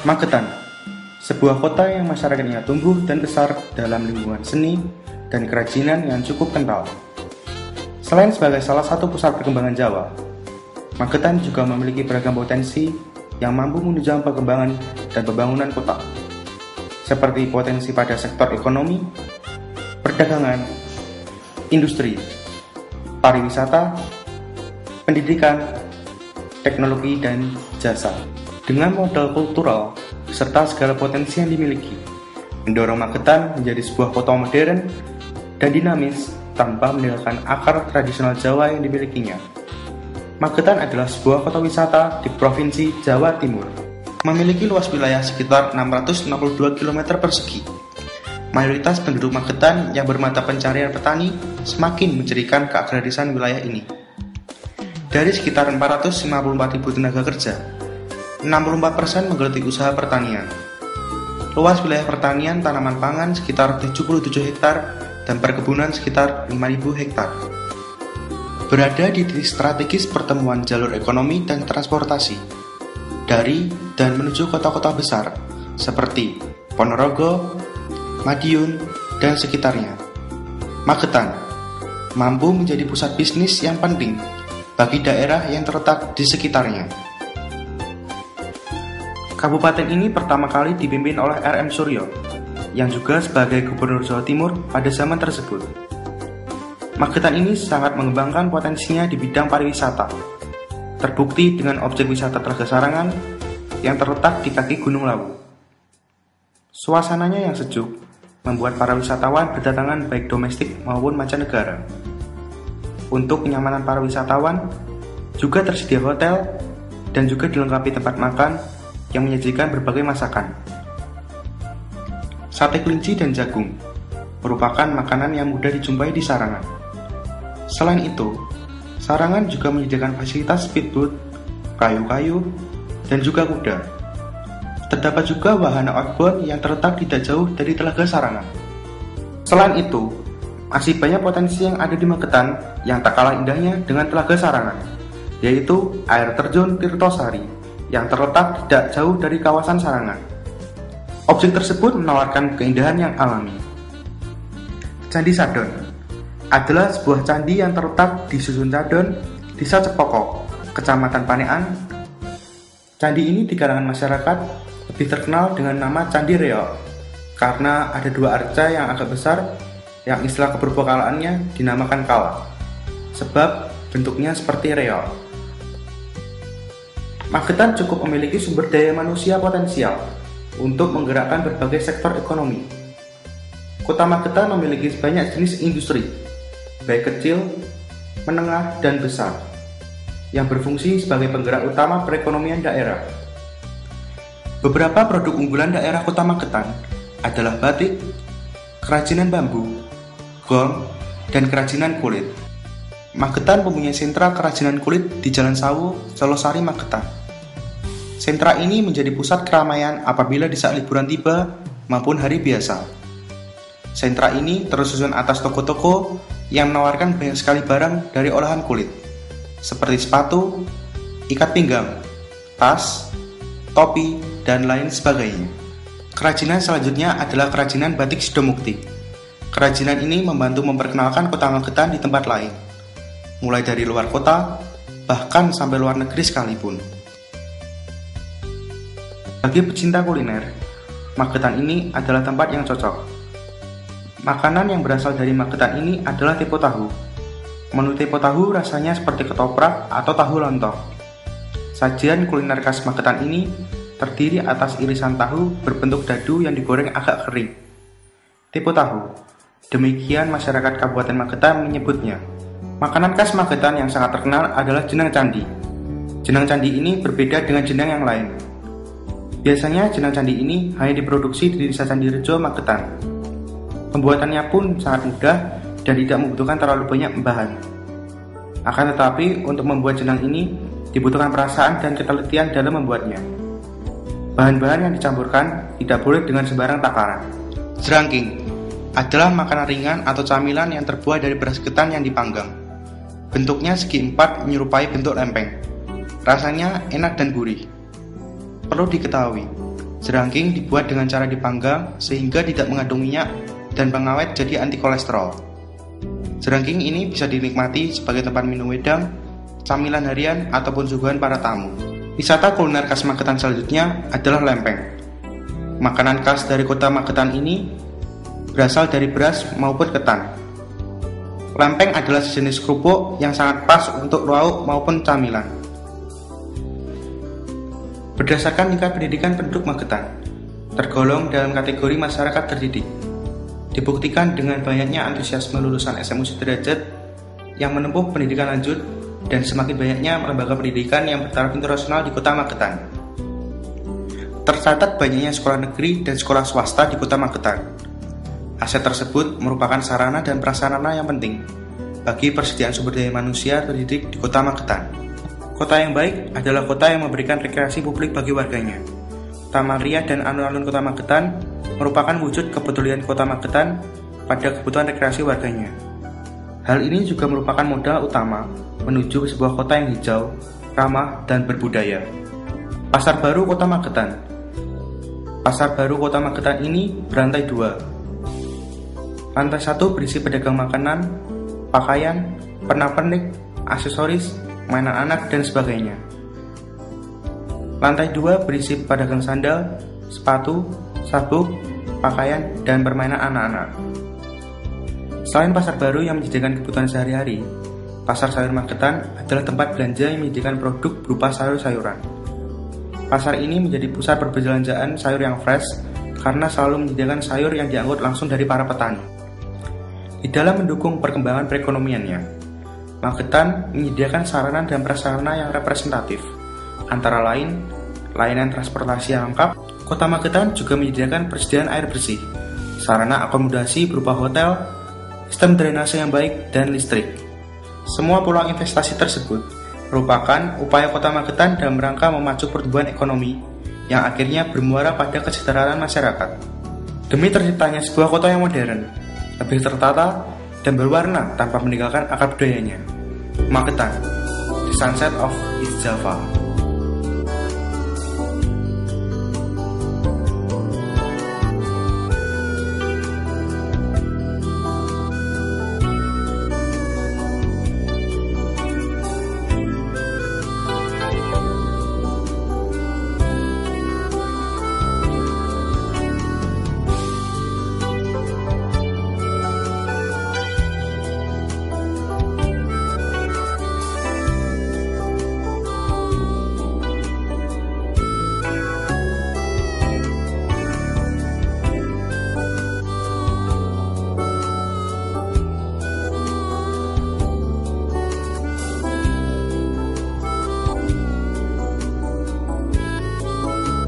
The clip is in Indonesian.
Magetan, sebuah kota yang masyarakatnya tumbuh dan besar dalam lingkungan seni dan kerajinan yang cukup kental. Selain sebagai salah satu pusat perkembangan Jawa, Magetan juga memiliki beragam potensi yang mampu menunjang perkembangan dan pembangunan kota, seperti potensi pada sektor ekonomi, perdagangan, industri, pariwisata, pendidikan, teknologi, dan jasa. Dengan modal kultural serta segala potensi yang dimiliki, mendorong Magetan menjadi sebuah kota modern dan dinamis tanpa meninggalkan akar tradisional Jawa yang dimilikinya. Magetan adalah sebuah kota wisata di Provinsi Jawa Timur. Memiliki luas wilayah sekitar 662 km persegi. Mayoritas penduduk Magetan yang bermata pencarian petani semakin mencirikan keagrarisan wilayah ini. Dari sekitar 454.000 tenaga kerja, 64% menggeluti usaha pertanian. Luas wilayah pertanian tanaman pangan sekitar 77 hektar dan perkebunan sekitar 5.000 hektar. Berada di titik strategis pertemuan jalur ekonomi dan transportasi dari dan menuju kota-kota besar seperti Ponorogo, Madiun, dan sekitarnya. Magetan mampu menjadi pusat bisnis yang penting bagi daerah yang terletak di sekitarnya. Kabupaten ini pertama kali dipimpin oleh R.M. Suryo, yang juga sebagai Gubernur Jawa Timur pada zaman tersebut. Magetan ini sangat mengembangkan potensinya di bidang pariwisata, terbukti dengan objek wisata Telaga Sarangan yang terletak di kaki Gunung Lawu. Suasananya yang sejuk membuat para wisatawan berdatangan baik domestik maupun mancanegara. Untuk kenyamanan para wisatawan, juga tersedia hotel dan juga dilengkapi tempat makan yang menyajikan berbagai masakan. Sate kelinci dan jagung merupakan makanan yang mudah dijumpai di Sarangan. Selain itu, Sarangan juga menyediakan fasilitas speedboat, kayu-kayu, dan juga kuda. Terdapat juga wahana outbound yang terletak tidak jauh dari Telaga Sarangan. Selain itu, masih banyak potensi yang ada di Magetan yang tak kalah indahnya dengan Telaga Sarangan, yaitu air terjun Tirtosari yang terletak tidak jauh dari kawasan Sarangan. Objek tersebut menawarkan keindahan yang alami. Candi Sadon adalah sebuah candi yang terletak di Susun Cadon, Desa Cepoko, Kecamatan Panean. Candi ini di kalangan masyarakat lebih terkenal dengan nama Candi Reok karena ada dua arca yang agak besar yang istilah keberbekalaannya dinamakan kala, sebab bentuknya seperti reok. Magetan cukup memiliki sumber daya manusia potensial untuk menggerakkan berbagai sektor ekonomi. Kota Magetan memiliki banyak jenis industri, baik kecil, menengah, dan besar, yang berfungsi sebagai penggerak utama perekonomian daerah. Beberapa produk unggulan daerah Kota Magetan adalah batik, kerajinan bambu, gong, dan kerajinan kulit. Magetan mempunyai sentra kerajinan kulit di Jalan Sawu, Solosari, Magetan. Sentra ini menjadi pusat keramaian apabila di saat liburan tiba maupun hari biasa. Sentra ini tersusun atas toko-toko yang menawarkan banyak sekali barang dari olahan kulit, seperti sepatu, ikat pinggang, tas, topi, dan lain sebagainya. Kerajinan selanjutnya adalah kerajinan batik Sidomukti. Kerajinan ini membantu memperkenalkan Kota Magetan di tempat lain, mulai dari luar kota, bahkan sampai luar negeri sekalipun. Bagi pecinta kuliner, Magetan ini adalah tempat yang cocok. Makanan yang berasal dari Magetan ini adalah tepo tahu. Menu tepo tahu rasanya seperti ketoprak atau tahu lontong. Sajian kuliner khas Magetan ini terdiri atas irisan tahu berbentuk dadu yang digoreng agak kering. Tepo tahu, demikian masyarakat Kabupaten Magetan menyebutnya. Makanan khas Magetan yang sangat terkenal adalah jenang candi. Jenang candi ini berbeda dengan jenang yang lain. Biasanya jenang candi ini hanya diproduksi di Desa Candirejo, Magetan. Pembuatannya pun sangat mudah dan tidak membutuhkan terlalu banyak bahan. Akan tetapi, untuk membuat jenang ini dibutuhkan perasaan dan ketelitian dalam membuatnya. Bahan-bahan yang dicampurkan tidak boleh dengan sembarang takaran. Jerangking adalah makanan ringan atau camilan yang terbuat dari beras ketan yang dipanggang. Bentuknya segi empat menyerupai bentuk lempeng. Rasanya enak dan gurih. Perlu diketahui, Jerangking dibuat dengan cara dipanggang sehingga tidak mengandung minyak dan pengawet jadi anti kolesterol. Jerangking ini bisa dinikmati sebagai tempat minum wedang, camilan harian, ataupun suguhan para tamu. Wisata kuliner khas Magetan selanjutnya adalah lempeng. Makanan khas dari kota Magetan ini berasal dari beras maupun ketan. Lempeng adalah sejenis kerupuk yang sangat pas untuk lauk maupun camilan. Berdasarkan tingkat pendidikan penduduk Magetan, tergolong dalam kategori masyarakat terdidik. Dibuktikan dengan banyaknya antusiasme lulusan SMU Sudrajat yang menempuh pendidikan lanjut dan semakin banyaknya lembaga pendidikan yang bertaraf internasional di kota Magetan. Tercatat banyaknya sekolah negeri dan sekolah swasta di kota Magetan. Aset tersebut merupakan sarana dan prasarana yang penting bagi persediaan sumber daya manusia terdidik di kota Magetan. Kota yang baik adalah kota yang memberikan rekreasi publik bagi warganya. Taman Ria dan alun-alun kota Magetan merupakan wujud kepedulian kota Magetan pada kebutuhan rekreasi warganya. Hal ini juga merupakan modal utama menuju sebuah kota yang hijau, ramah, dan berbudaya. Pasar Baru Kota Magetan. Pasar Baru Kota Magetan ini berantai 2. Lantai 1 berisi pedagang makanan, pakaian, pernak-pernik, aksesoris, mainan anak, dan sebagainya. Lantai 2 berisi pedagang sandal, sepatu, sabuk, pakaian, dan permainan anak-anak. Selain pasar baru yang menyediakan kebutuhan sehari-hari, pasar sayur Magetan adalah tempat belanja yang menyediakan produk berupa sayur-sayuran. Pasar ini menjadi pusat perbelanjaan sayur yang fresh karena selalu menyediakan sayur yang diangkut langsung dari para petani. Di dalam mendukung perkembangan perekonomiannya, Magetan menyediakan sarana dan prasarana yang representatif, antara lain layanan transportasi yang lengkap. Kota Magetan juga menyediakan persediaan air bersih, sarana akomodasi berupa hotel, sistem drainase yang baik, dan listrik. Semua peluang investasi tersebut merupakan upaya Kota Magetan dalam rangka memacu pertumbuhan ekonomi yang akhirnya bermuara pada kesejahteraan masyarakat. Demi terciptanya sebuah kota yang modern, lebih tertata, dan berwarna tanpa meninggalkan akar budayanya. Magetan, the sunset of East Java.